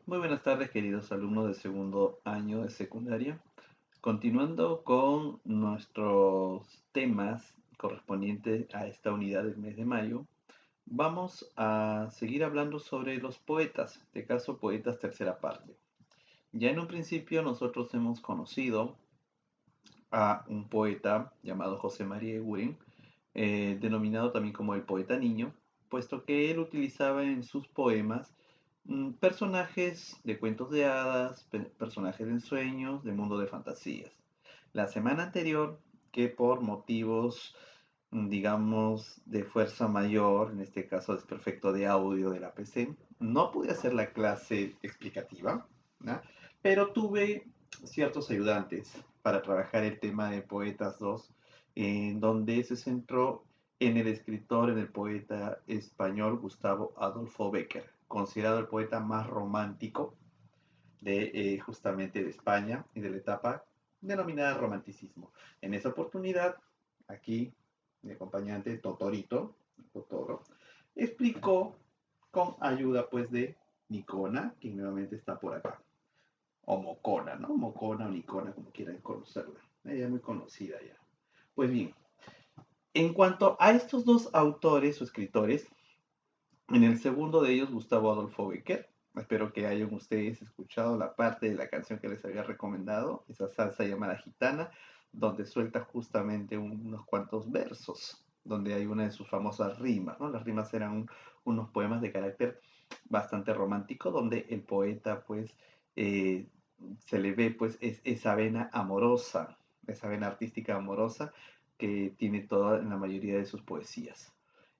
Muy buenas tardes, queridos alumnos de segundo año de secundaria. Continuando con nuestros temas correspondientes a esta unidad del mes de mayo, vamos a seguir hablando sobre los poetas, en este caso poetas tercera parte. Ya en un principio nosotros hemos conocido a un poeta llamado José María Eguren, denominado también como el poeta niño, puesto que él utilizaba en sus poemas personajes de cuentos de hadas, personajes de ensueños, de mundo de fantasías. La semana anterior, que por motivos, digamos, de fuerza mayor, en este caso desperfecto de audio de la PC, no pude hacer la clase explicativa, ¿no? Pero tuve ciertos ayudantes para trabajar el tema de Poetas 2, en donde se centró en el escritor, en el poeta español Gustavo Adolfo Bécquer, considerado el poeta más romántico de justamente de España y de la etapa denominada romanticismo. En esa oportunidad, aquí mi acompañante Totorito, Totoro, explicó con ayuda pues de Nicona, quien nuevamente está por acá, o Mocona, ¿no? Mocona o Nicona, como quieran conocerla. Ella es muy conocida ya. Pues bien, en cuanto a estos dos autores o escritores, en el segundo de ellos, Gustavo Adolfo Bécquer, espero que hayan ustedes escuchado la parte de la canción que les había recomendado, esa salsa llamada Gitana, donde suelta justamente unos cuantos versos, donde hay una de sus famosas rimas, ¿no? Las rimas eran unos poemas de carácter bastante romántico, donde el poeta, pues, eh, se le ve, pues, esa vena amorosa, esa vena artística amorosa que tiene toda en la mayoría de sus poesías.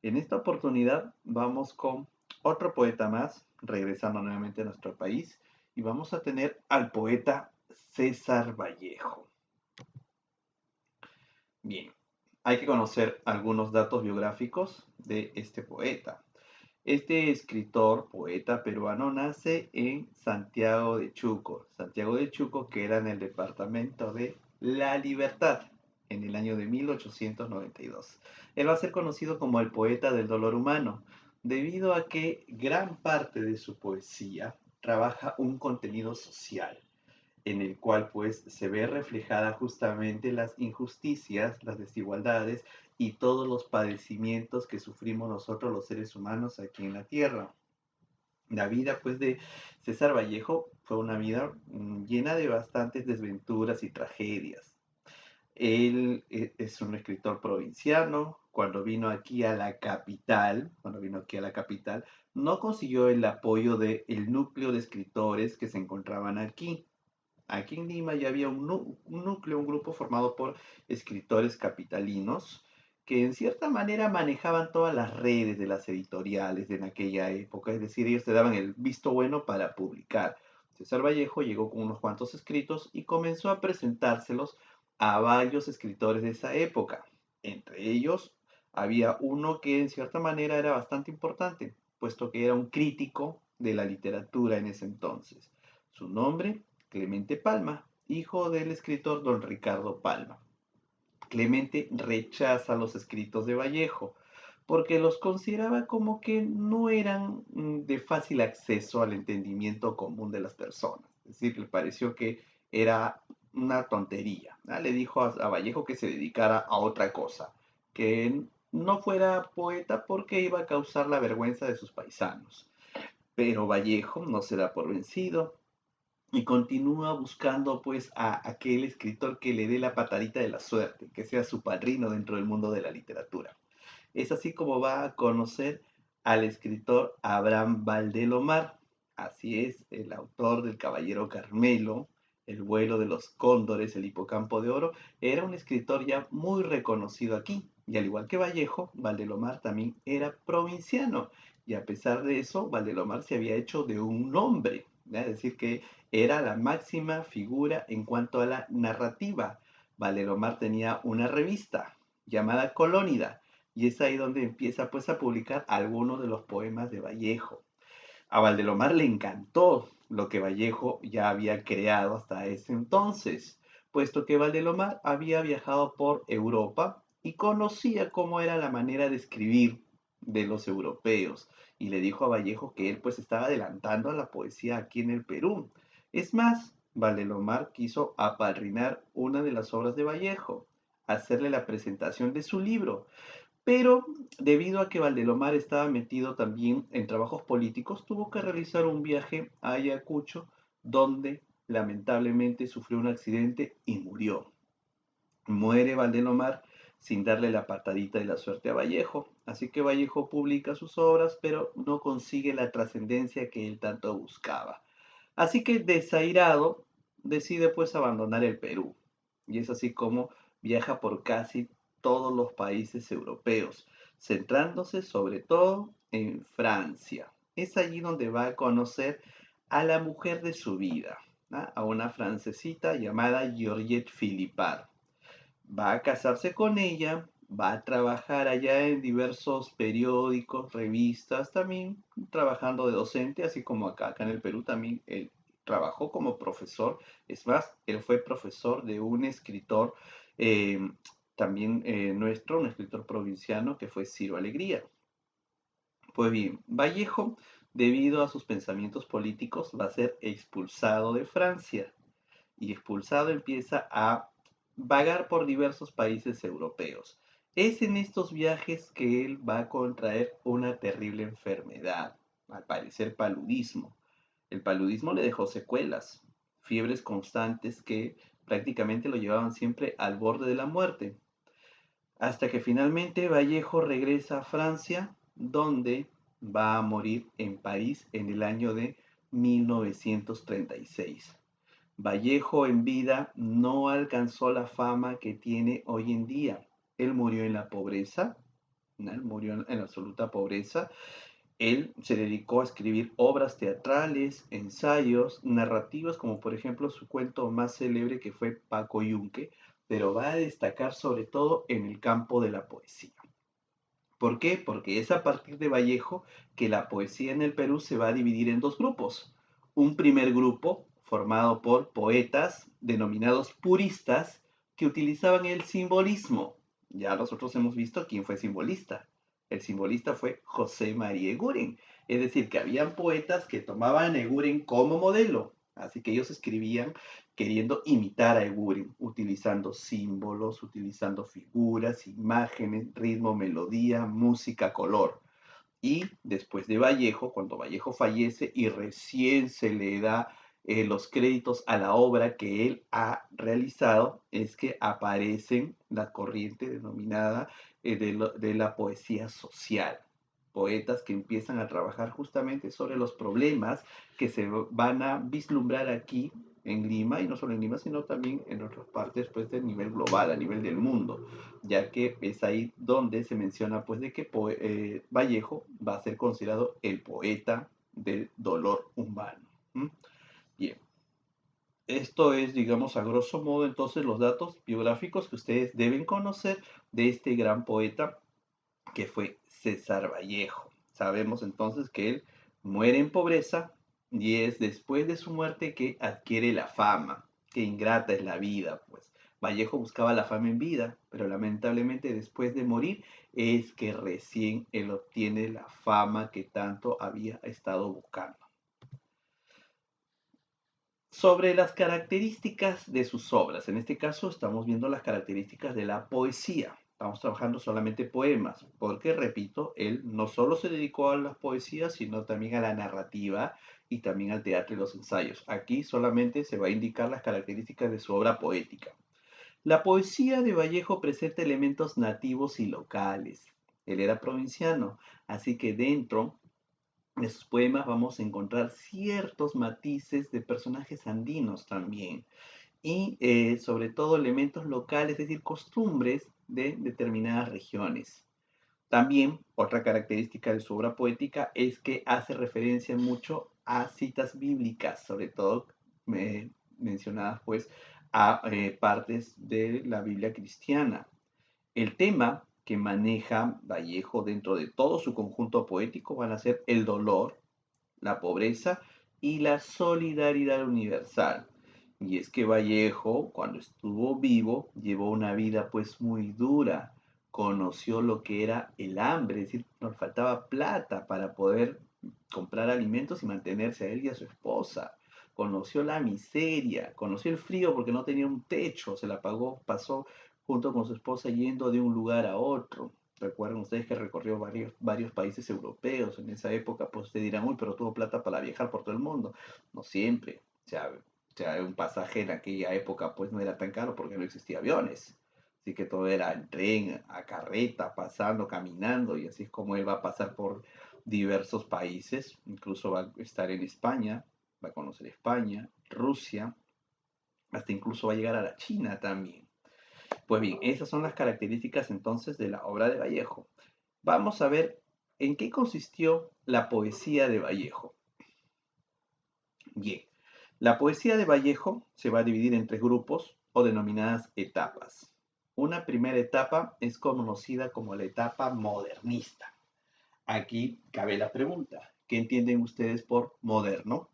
En esta oportunidad vamos con otro poeta más, regresando nuevamente a nuestro país, y vamos a tener al poeta César Vallejo. Bien, hay que conocer algunos datos biográficos de este poeta. Este escritor, poeta peruano, nace en Santiago de Chuco, que era en el departamento de La Libertad, en el año de 1892. Él va a ser conocido como el poeta del dolor humano, debido a que gran parte de su poesía trabaja un contenido social en el cual pues se ve reflejada justamente las injusticias, las desigualdades y todos los padecimientos que sufrimos nosotros los seres humanos aquí en la Tierra. La vida pues de César Vallejo fue una vida llena de bastantes desventuras y tragedias. Él es un escritor provinciano. Cuando vino aquí a la capital, no consiguió el apoyo del núcleo de escritores que se encontraban aquí. Aquí en Lima ya había un núcleo, un grupo formado por escritores capitalinos que en cierta manera manejaban todas las redes de las editoriales de en aquella época, es decir, ellos te daban el visto bueno para publicar. César Vallejo llegó con unos cuantos escritos y comenzó a presentárselos a varios escritores de esa época. Entre ellos había uno que en cierta manera era bastante importante, puesto que era un crítico de la literatura en ese entonces. Su nombre, Clemente Palma, hijo del escritor don Ricardo Palma. Clemente rechaza los escritos de Vallejo porque los consideraba como que no eran de fácil acceso al entendimiento común de las personas. Es decir, le pareció que era una tontería, ¿no? Le dijo a Vallejo que se dedicara a otra cosa, que no fuera poeta porque iba a causar la vergüenza de sus paisanos. Pero Vallejo no se da por vencido y continúa buscando pues a aquel escritor que le dé la patadita de la suerte, que sea su padrino dentro del mundo de la literatura. Es así como va a conocer al escritor Abraham Valdelomar. Así es, el autor del Caballero Carmelo, El vuelo de los cóndores, El hipocampo de oro, era un escritor ya muy reconocido aquí. Y al igual que Vallejo, Valdelomar también era provinciano. Y a pesar de eso, Valdelomar se había hecho de un nombre, ¿ya? Es decir, que era la máxima figura en cuanto a la narrativa. Valdelomar tenía una revista llamada Colónida, y es ahí donde empieza pues a publicar algunos de los poemas de Vallejo. A Valdelomar le encantó lo que Vallejo ya había creado hasta ese entonces, puesto que Valdelomar había viajado por Europa y conocía cómo era la manera de escribir de los europeos y le dijo a Vallejo que él pues estaba adelantando a la poesía aquí en el Perú. Es más, Valdelomar quiso apadrinar una de las obras de Vallejo, hacerle la presentación de su libro, pero debido a que Valdelomar estaba metido también en trabajos políticos, tuvo que realizar un viaje a Ayacucho, donde lamentablemente sufrió un accidente y murió. Muere Valdelomar sin darle la patadita de la suerte a Vallejo, así que Vallejo publica sus obras, pero no consigue la trascendencia que él tanto buscaba. Así que desairado, decide pues abandonar el Perú. Y es así como viaja por casi todos los países europeos, centrándose sobre todo en Francia. Es allí donde va a conocer a la mujer de su vida, ¿no? A una francesita llamada Georgette Philippard. Va a casarse con ella, va a trabajar allá en diversos periódicos, revistas, también trabajando de docente, así como acá en el Perú también él trabajó como profesor. Es más, él fue profesor de un escritor eh, también nuestro, un escritor provinciano que fue Ciro Alegría. Pues bien, Vallejo, debido a sus pensamientos políticos, va a ser expulsado de Francia y expulsado empieza a vagar por diversos países europeos. Es en estos viajes que él va a contraer una terrible enfermedad, al parecer paludismo. El paludismo le dejó secuelas, fiebres constantes que prácticamente lo llevaban siempre al borde de la muerte, hasta que finalmente Vallejo regresa a Francia, donde va a morir en París en el año de 1936. Vallejo en vida no alcanzó la fama que tiene hoy en día. Él murió en la pobreza, ¿no? Él murió en absoluta pobreza. Él se dedicó a escribir obras teatrales, ensayos, narrativas, como por ejemplo su cuento más célebre que fue Paco Yunque, pero va a destacar sobre todo en el campo de la poesía. ¿Por qué? Porque es a partir de Vallejo que la poesía en el Perú se va a dividir en dos grupos. Un primer grupo formado por poetas denominados puristas que utilizaban el simbolismo. Ya nosotros hemos visto quién fue simbolista. El simbolista fue José María Eguren. Es decir, que habían poetas que tomaban a Eguren como modelo. Así que ellos escribían queriendo imitar a Eguren, utilizando símbolos, utilizando figuras, imágenes, ritmo, melodía, música, color. Y después de Vallejo, cuando Vallejo fallece y recién se le da los créditos a la obra que él ha realizado, es que aparecen la corriente denominada de la poesía social. Poetas que empiezan a trabajar justamente sobre los problemas que se van a vislumbrar aquí en Lima, y no solo en Lima, sino también en otras partes pues, del nivel global, a nivel del mundo, ya que es ahí donde se menciona pues de que Vallejo va a ser considerado el poeta del dolor humano. ¿Mm? Bien, esto es, digamos, a grosso modo entonces los datos biográficos que ustedes deben conocer de este gran poeta que fue César Vallejo. Sabemos entonces que él muere en pobreza y es después de su muerte que adquiere la fama. Qué ingrata es la vida, pues. Vallejo buscaba la fama en vida, pero lamentablemente después de morir es que recién él obtiene la fama que tanto había estado buscando. Sobre las características de sus obras, en este caso estamos viendo las características de la poesía. Estamos trabajando solamente poemas, porque, repito, él no solo se dedicó a las poesías, sino también a la narrativa y también al teatro y los ensayos. Aquí solamente se va a indicar las características de su obra poética. La poesía de Vallejo presenta elementos nativos y locales. Él era provinciano, así que dentro de sus poemas vamos a encontrar ciertos matices de personajes andinos también y sobre todo elementos locales, es decir, costumbres de determinadas regiones. También otra característica de su obra poética es que hace referencia mucho a citas bíblicas, sobre todo mencionadas pues a partes de la Biblia cristiana. El tema que maneja Vallejo dentro de todo su conjunto poético van a ser el dolor, la pobreza y la solidaridad universal. Y es que Vallejo, cuando estuvo vivo, llevó una vida pues muy dura, conoció lo que era el hambre, es decir, nos faltaba plata para poder comprar alimentos y mantenerse a él y a su esposa. Conoció la miseria, conoció el frío porque no tenía un techo, se la pagó, pasó junto con su esposa yendo de un lugar a otro. Recuerden ustedes que recorrió varios países europeos en esa época, pues ustedes dirán, uy, pero tuvo plata para viajar por todo el mundo. No siempre. O sea, un pasaje en aquella época pues no era tan caro porque no existía aviones. Así que todo era en tren, a carreta, pasando, caminando, y así es como él va a pasar por diversos países. Incluso va a estar en España, va a conocer España, Rusia, hasta incluso va a llegar a la China también. Pues bien, esas son las características entonces de la obra de Vallejo. Vamos a ver en qué consistió la poesía de Vallejo. Bien, la poesía de Vallejo se va a dividir en tres grupos o denominadas etapas. Una primera etapa es conocida como la etapa modernista. Aquí cabe la pregunta, ¿qué entienden ustedes por moderno?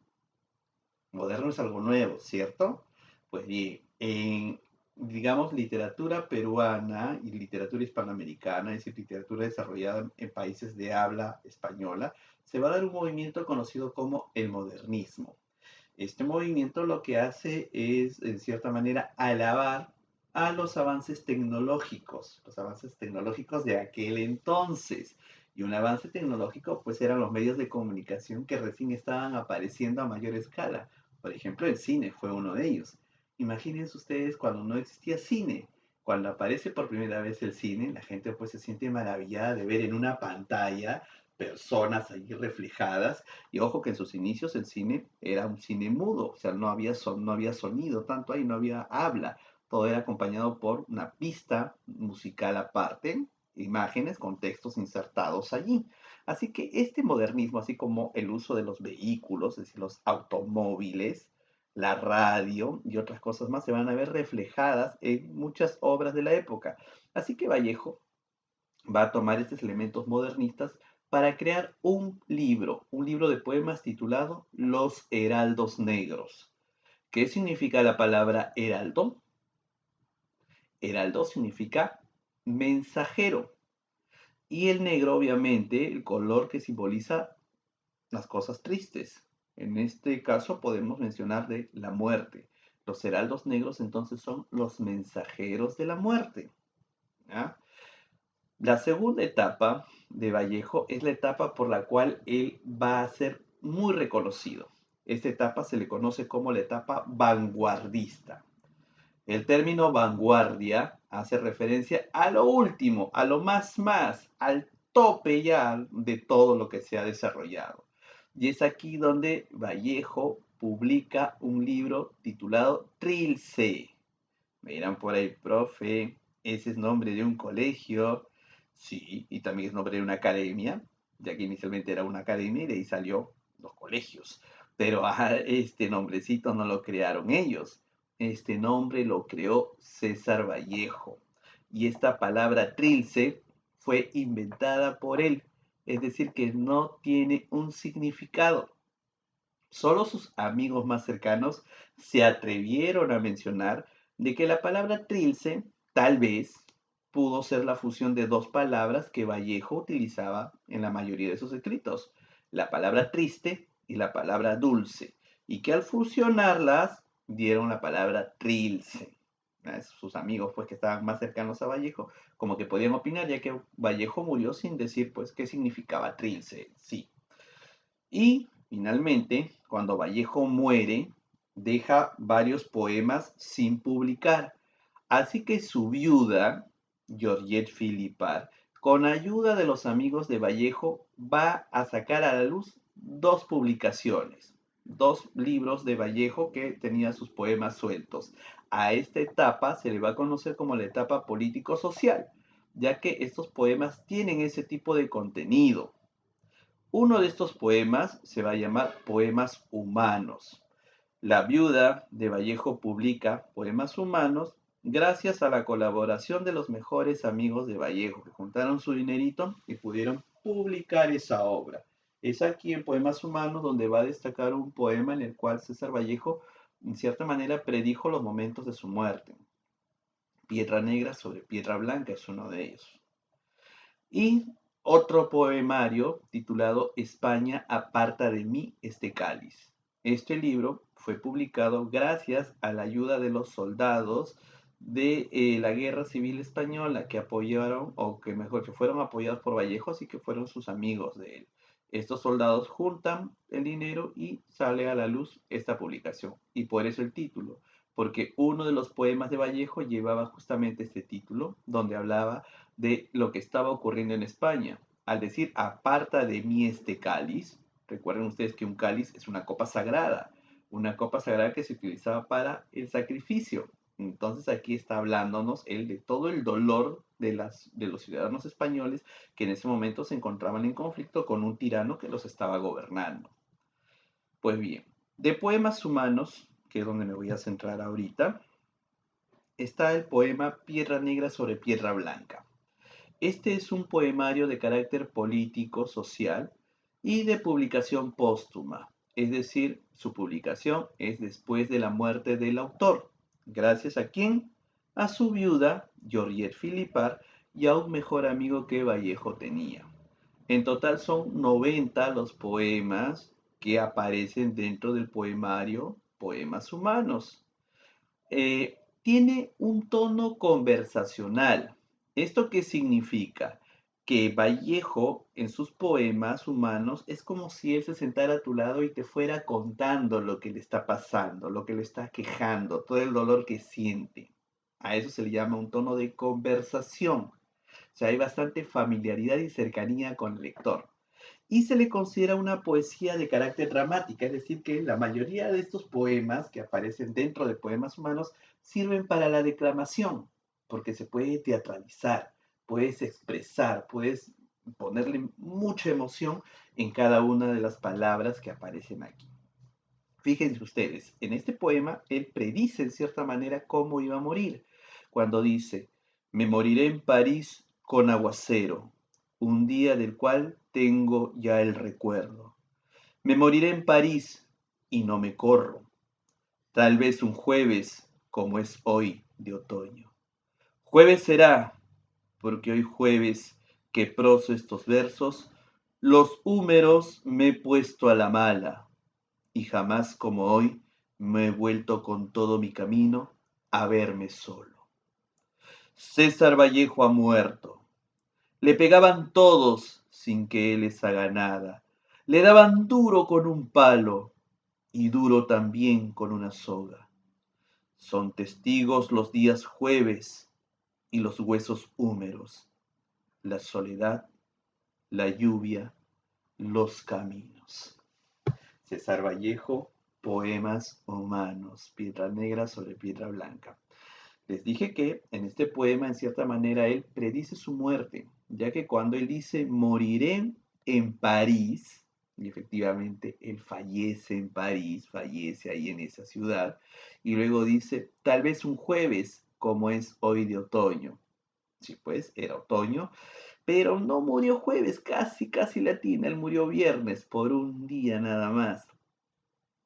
Moderno es algo nuevo, ¿cierto? Pues bien, en, digamos, literatura peruana y literatura hispanoamericana, es decir, literatura desarrollada en países de habla española, se va a dar un movimiento conocido como el modernismo. Este movimiento lo que hace es, en cierta manera, alabar a los avances tecnológicos de aquel entonces. Y un avance tecnológico, pues eran los medios de comunicación que recién estaban apareciendo a mayor escala. Por ejemplo, el cine fue uno de ellos. Imagínense ustedes cuando no existía cine. Cuando aparece por primera vez el cine, la gente pues se siente maravillada de ver en una pantalla personas allí reflejadas. Y ojo que en sus inicios el cine era un cine mudo, o sea, no había sonido tanto ahí, no había habla. Todo era acompañado por una pista musical aparte, imágenes con textos insertados allí. Así que este modernismo, así como el uso de los vehículos, es decir, los automóviles, la radio y otras cosas más, se van a ver reflejadas en muchas obras de la época. Así que Vallejo va a tomar estos elementos modernistas para crear un libro de poemas titulado Los Heraldos Negros. ¿Qué significa la palabra heraldo? Heraldo significa mensajero. Y el negro, obviamente, el color que simboliza las cosas tristes. En este caso podemos mencionar de la muerte. Los heraldos negros entonces son los mensajeros de la muerte. ¿Ya? La segunda etapa de Vallejo es la etapa por la cual él va a ser muy reconocido. Esta etapa se le conoce como la etapa vanguardista. El término vanguardia hace referencia a lo último, a lo más, al tope ya de todo lo que se ha desarrollado. Y es aquí donde Vallejo publica un libro titulado Trilce. Me dirán por ahí, profe, ese es nombre de un colegio. Sí, y también es nombre de una academia, ya que inicialmente era una academia y de ahí salió los colegios. Pero este nombrecito no lo crearon ellos. Este nombre lo creó César Vallejo. Y esta palabra trilce fue inventada por él. Es decir, que no tiene un significado. Solo sus amigos más cercanos se atrevieron a mencionar de que la palabra trilce tal vez pudo ser la fusión de dos palabras que Vallejo utilizaba en la mayoría de sus escritos, la palabra triste y la palabra dulce, y que al fusionarlas dieron la palabra trilce. Sus amigos pues que estaban más cercanos a Vallejo como que podían opinar ya que Vallejo murió sin decir pues qué significaba trilce, sí. Y finalmente, cuando Vallejo muere, deja varios poemas sin publicar. Así que su viuda, Georgette Philippard, con ayuda de los amigos de Vallejo, va a sacar a la luz dos publicaciones, dos libros de Vallejo que tenía sus poemas sueltos. A esta etapa se le va a conocer como la etapa político-social, ya que estos poemas tienen ese tipo de contenido. Uno de estos poemas se va a llamar Poemas Humanos. La viuda de Vallejo publica Poemas Humanos gracias a la colaboración de los mejores amigos de Vallejo, que juntaron su dinerito y pudieron publicar esa obra. Es aquí en Poemas Humanos donde va a destacar un poema en el cual César Vallejo, en cierta manera, predijo los momentos de su muerte. Piedra negra sobre piedra blanca es uno de ellos. Y otro poemario titulado España aparta de mí este cáliz. Este libro fue publicado gracias a la ayuda de los soldados de la Guerra Civil Española que apoyaron, o que mejor, que fueron apoyados por Vallejos y que fueron sus amigos de él. Estos soldados juntan el dinero y sale a la luz esta publicación. Y por eso el título, porque uno de los poemas de Vallejo llevaba justamente este título, donde hablaba de lo que estaba ocurriendo en España. Al decir, aparta de mí este cáliz, recuerden ustedes que un cáliz es una copa sagrada que se utilizaba para el sacrificio. Entonces aquí está hablándonos él de todo el dolor de los ciudadanos españoles que en ese momento se encontraban en conflicto con un tirano que los estaba gobernando. Pues bien, de poemas humanos, que es donde me voy a centrar ahorita, está el poema Piedra Negra sobre Piedra Blanca. Este es un poemario de carácter político, social y de publicación póstuma, es decir, su publicación es después de la muerte del autor. ¿Gracias a quién? A su viuda, Georgette Philippard, y a un mejor amigo que Vallejo tenía. En total son 90 los poemas que aparecen dentro del poemario Poemas Humanos. Tiene un tono conversacional. ¿Esto qué significa? Que Vallejo en sus poemas humanos es como si él se sentara a tu lado y te fuera contando lo que le está pasando, lo que le está quejando, todo el dolor que siente. A eso se le llama un tono de conversación. O sea, hay bastante familiaridad y cercanía con el lector y se le considera una poesía de carácter dramática, es decir, que la mayoría de estos poemas que aparecen dentro de poemas humanos sirven para la declamación, porque se puede teatralizar, puedes expresar, puedes ponerle mucha emoción en cada una de las palabras que aparecen aquí. Fíjense ustedes, en este poema él predice en cierta manera cómo iba a morir, cuando dice, me moriré en París con aguacero, un día del cual tengo ya el recuerdo. Me moriré en París y no me corro, tal vez un jueves como es hoy de otoño. Jueves será, porque hoy jueves que proso estos versos, los húmeros me he puesto a la mala y jamás como hoy me he vuelto con todo mi camino a verme solo. César Vallejo ha muerto. Le pegaban todos sin que él les haga nada. Le daban duro con un palo y duro también con una soga. Son testigos los días jueves y los huesos húmeros, la soledad, la lluvia, los caminos. César Vallejo, Poemas Humanos, Piedra Negra sobre Piedra Blanca. Les dije que en este poema, en cierta manera, él predice su muerte, ya que cuando él dice moriré en París, y efectivamente él fallece en París, fallece ahí en esa ciudad, y luego dice, tal vez un jueves, como es hoy de otoño. Sí, pues era otoño, pero no murió jueves, casi latina, él murió viernes por un día nada más.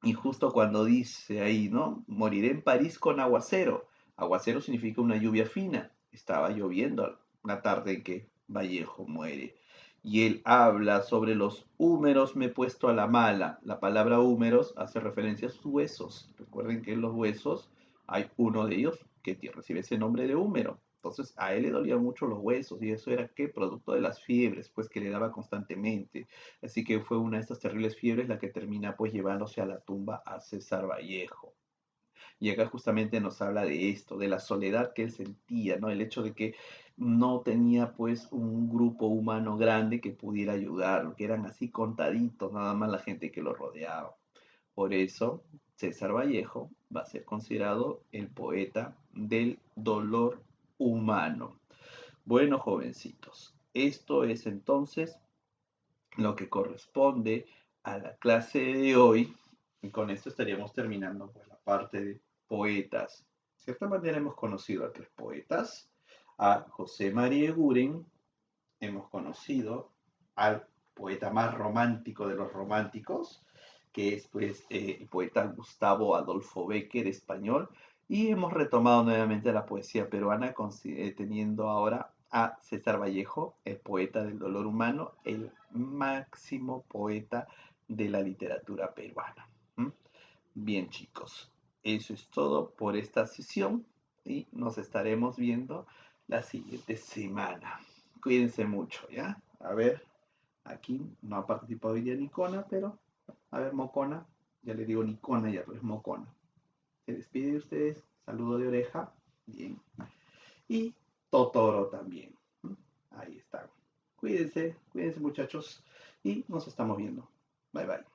Y justo cuando dice ahí, ¿no? Moriré en París con aguacero. Aguacero significa una lluvia fina. Estaba lloviendo la tarde en que Vallejo muere. Y él habla sobre los húmeros me he puesto a la mala. La palabra húmeros hace referencia a sus huesos. Recuerden que en los huesos hay uno de ellos que recibe ese nombre de húmero. Entonces a él le dolían mucho los huesos y eso era que producto de las fiebres, pues que le daba constantemente. Así que fue una de estas terribles fiebres la que termina pues llevándose a la tumba a César Vallejo. Y acá justamente nos habla de esto, de la soledad que él sentía, ¿no? El hecho de que no tenía pues un grupo humano grande que pudiera ayudarlo, que eran así contaditos nada más la gente que lo rodeaba. Por eso César Vallejo va a ser considerado el poeta del dolor humano. Bueno, jovencitos, esto es entonces lo que corresponde a la clase de hoy. Y con esto estaríamos terminando pues, la parte de poetas. De cierta manera hemos conocido a tres poetas, a José María Eguren, hemos conocido al poeta más romántico de los románticos, que es pues el poeta Gustavo Adolfo Bécquer, español, y hemos retomado nuevamente la poesía peruana, teniendo ahora a César Vallejo, el poeta del dolor humano, el máximo poeta de la literatura peruana. ¿Mm? Bien, chicos, eso es todo por esta sesión y nos estaremos viendo la siguiente semana. Cuídense mucho, ¿ya? A ver, aquí no ha participado hoy día Nicona, pero a ver, Mocona, ya le digo Nicona, ya pero es Mocona. Se despide de ustedes, saludo de oreja, bien. Y Totoro también. Ahí está. Cuídense, cuídense muchachos y nos estamos viendo. Bye bye.